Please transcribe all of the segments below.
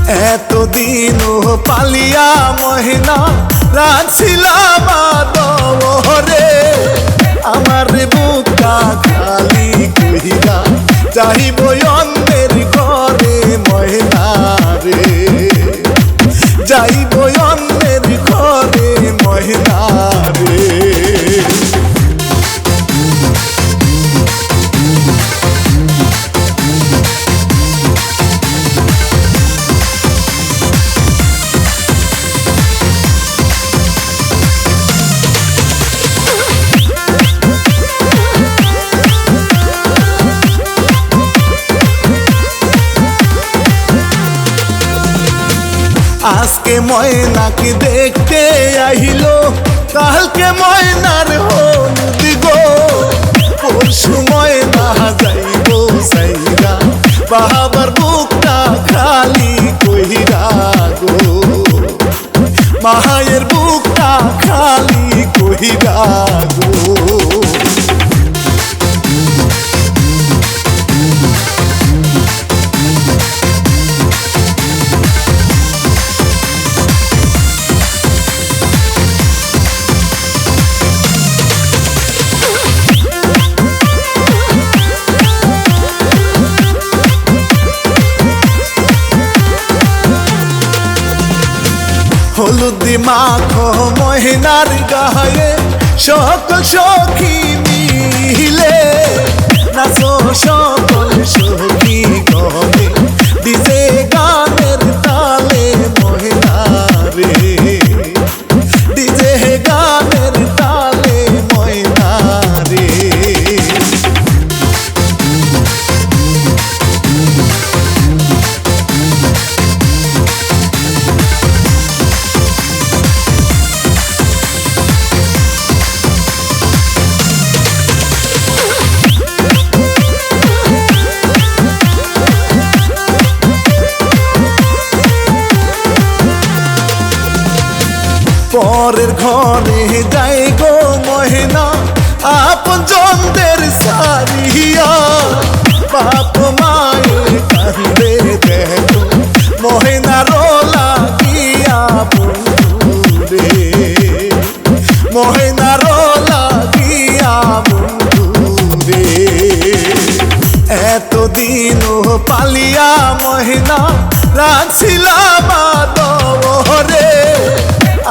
এতদিন পালিয়া মহিনা রাখছিলাম আদরে আমার বুকটা খালি কইরা যাইব অন্যের ঘরে মহিনা রে যাইব অন্যের ঘরে মহিনা রে। আজকে ময়নাকে দেখতে আহিলো কালকে ময়নার হলুদ গো পরশু ময়না যাইব সাইরা বাবার বুকটা খালি কইরা গো মায়ের বুকটা খালি কইরা গো। হলুদ মাখো মহিনার গায়ে সকল সখী মিলে নাচো সকল সখী গনে ডিজে গানের তালে মহিনা রে ডিজে গানের তালে মহিনা রে। পরের ঘরে যাই গো মহিনা আপন জনদের সারিয়া বাপ মায়ের কান্দে দেখো মহিনা রোলা গিয়া বন্ধু রে মহিনা রোলা গিয়া বন্ধু রে। এতদিন পালিয়া মহিনা রাখছিলাম আদরে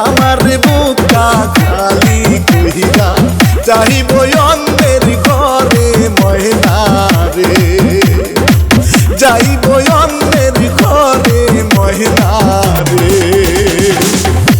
আমার বুকটা খালি কইরা যাইব অন্যের ঘরে মহিনা রে যাইব